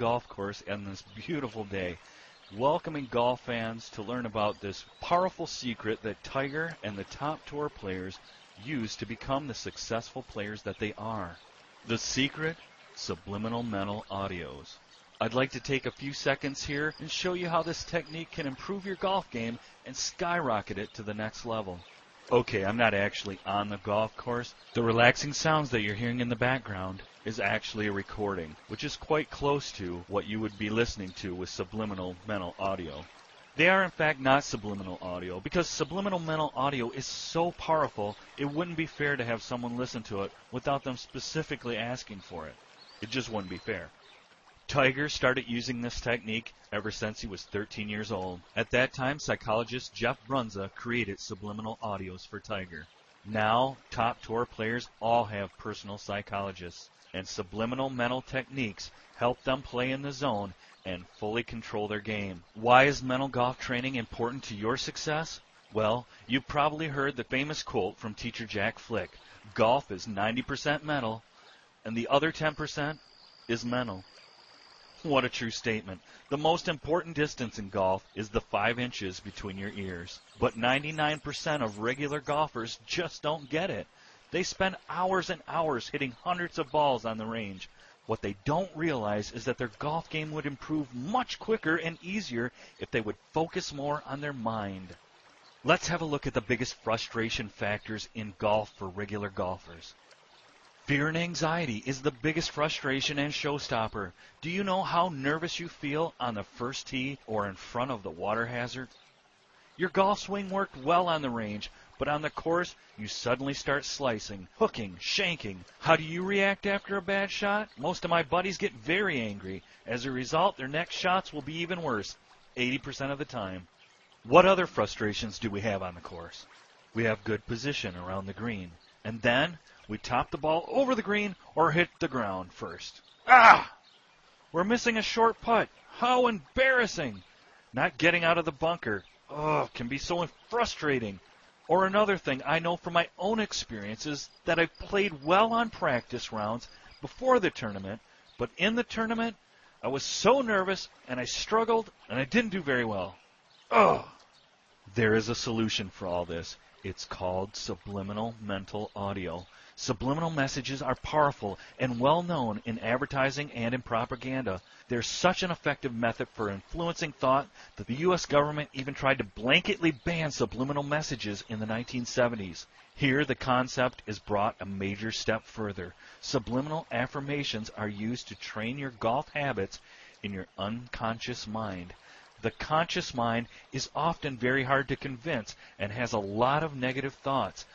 golf course on this beautiful day, welcoming golf fans to learn about this powerful secret that Tiger and the top tour players use to become the successful players that they are. The secret: subliminal mental audios. I'd like to take a few seconds here and show you how this technique can improve your golf game and skyrocket it to the next level. Okay, I'm not actually on the golf course. The relaxing sounds that you're hearing in the background is actually a recording, which is quite close to what you would be listening to with subliminal mental audio. They are in fact not subliminal audio, because subliminal mental audio is so powerful it wouldn't be fair to have someone listen to it without them specifically asking for it. It just wouldn't be fair. Tiger started using this technique ever since he was 13 years old. At that time, psychologist Jeff Brunza created subliminal audios for Tiger. Now, top tour players all have personal psychologists, and subliminal mental techniques help them play in the zone and fully control their game. Why is mental golf training important to your success? Well, you've probably heard the famous quote from teacher Jack Flick: golf is 90% mental, and the other 10% is mental. What a true statement. The most important distance in golf is the 5 inches between your ears. But 99% of regular golfers just don't get it. They spend hours and hours hitting hundreds of balls on the range. What they don't realize is that their golf game would improve much quicker and easier if they would focus more on their mind. Let's have a look at the biggest frustration factors in golf for regular golfers. Fear and anxiety is the biggest frustration and showstopper. Do you know how nervous you feel on the first tee or in front of the water hazard? Your golf swing worked well on the range, but on the course, you suddenly start slicing, hooking, shanking. How do you react after a bad shot? Most of my buddies get very angry. As a result, their next shots will be even worse, 80% of the time. What other frustrations do we have on the course? We have good position around the green, and then we top the ball over the green or hit the ground first. We're missing a short putt. How embarrassing. Not getting out of the bunker. Can be so frustrating. Or another thing I know from my own experiences that I've played well on practice rounds before the tournament, but in the tournament, I was so nervous and I struggled and I didn't do very well. There is a solution for all this. It's called subliminal mental audio. Subliminal messages are powerful and well known in advertising and in propaganda. They're such an effective method for influencing thought that the U.S. government even tried to blanketly ban subliminal messages in the 1970s. Here, the concept is brought a major step further. Subliminal affirmations are used to train your golf habits in your unconscious mind. The conscious mind is often very hard to convince and has a lot of negative thoughts.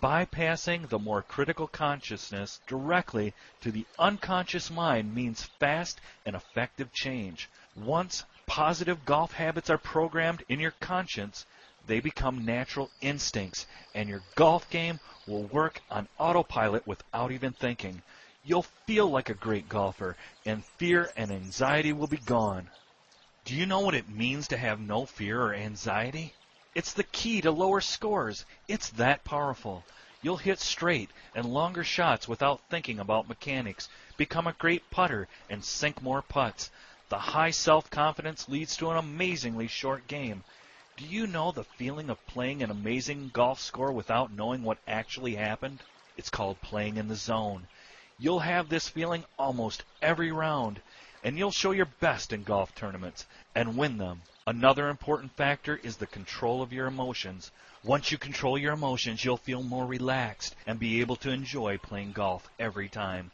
Bypassing the more critical consciousness directly to the unconscious mind means fast and effective change. Once positive golf habits are programmed in your conscience, they become natural instincts, and your golf game will work on autopilot without even thinking. You'll feel like a great golfer, and fear and anxiety will be gone. Do you know what it means to have no fear or anxiety? It's the key to lower scores. It's that powerful. You'll hit straight and longer shots without thinking about mechanics, become a great putter, and sink more putts. The high self-confidence leads to an amazingly short game. Do you know the feeling of playing an amazing golf score without knowing what actually happened? It's called playing in the zone. You'll have this feeling almost every round, and you'll show your best in golf tournaments and win them. Another important factor is the control of your emotions. Once you control your emotions, you'll feel more relaxed and be able to enjoy playing golf every time.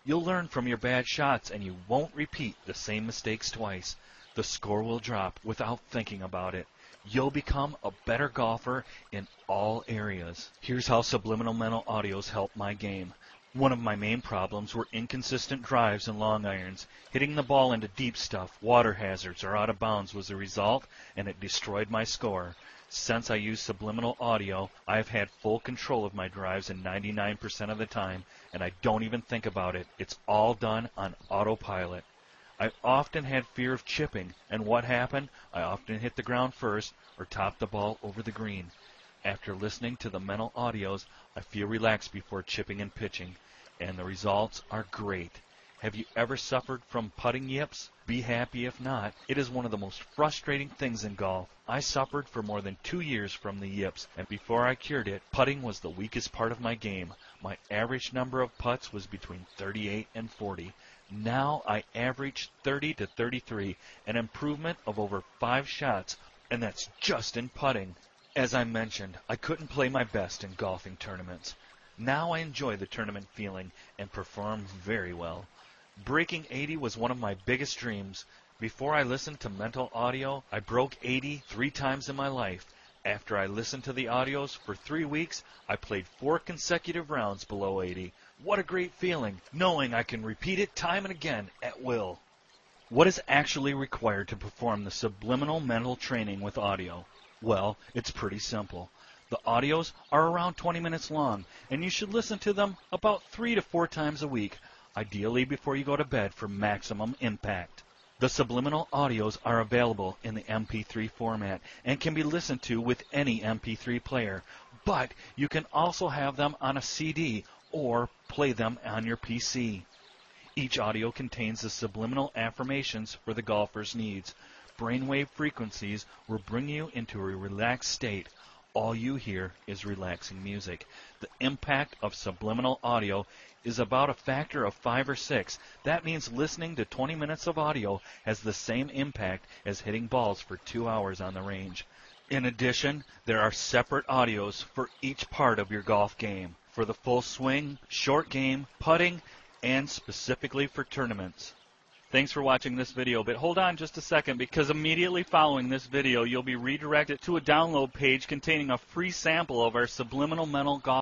You'll learn from your bad shots, and you won't repeat the same mistakes twice. The score will drop without thinking about it. You'll become a better golfer in all areas. Here's how subliminal mental audios help my game. One of my main problems were inconsistent drives and long irons. Hitting the ball into deep stuff, water hazards, or out of bounds was the result, and it destroyed my score. Since I use subliminal audio, I've had full control of my drives in 99% of the time, and I don't even think about it. It's all done on autopilot. I often had fear of chipping, and what happened? I often hit the ground first or topped the ball over the green. After listening to the mental audios, I feel relaxed before chipping and pitching, and the results are great. Have you ever suffered from putting yips? Be happy if not. It is one of the most frustrating things in golf. I suffered for more than 2 years from the yips, and before I cured it, putting was the weakest part of my game. My average number of putts was between 38 and 40. Now I average 30 to 33, an improvement of over 5 shots, and that's just in putting. As I mentioned, I couldn't play my best in golfing tournaments. Now I enjoy the tournament feeling and perform very well. Breaking 80 was one of my biggest dreams. Before I listened to mental audio, I broke 80 3 times in my life. After I listened to the audios for 3 weeks, I played 4 consecutive rounds below 80. What a great feeling, knowing I can repeat it time and again at will. What is actually required to perform the subliminal mental training with audio? Well, it's pretty simple. The audios are around 20 minutes long, and you should listen to them about 3 to 4 times a week, ideally before you go to bed for maximum impact. The subliminal audios are available in the MP3 format and can be listened to with any MP3 player, but you can also have them on a CD or play them on your PC. Each audio contains the subliminal affirmations for the golfer's needs. Brainwave frequencies will bring you into a relaxed state. All you hear is relaxing music. The impact of subliminal audio is about a factor of 5 or 6. That means listening to 20 minutes of audio has the same impact as hitting balls for 2 hours on the range. In addition, there are separate audios for each part of your golf game, for the full swing, short game, putting, and specifically for tournaments. Thanks for watching this video, but hold on just a second, because immediately following this video, you'll be redirected to a download page containing a free sample of our subliminal mental golf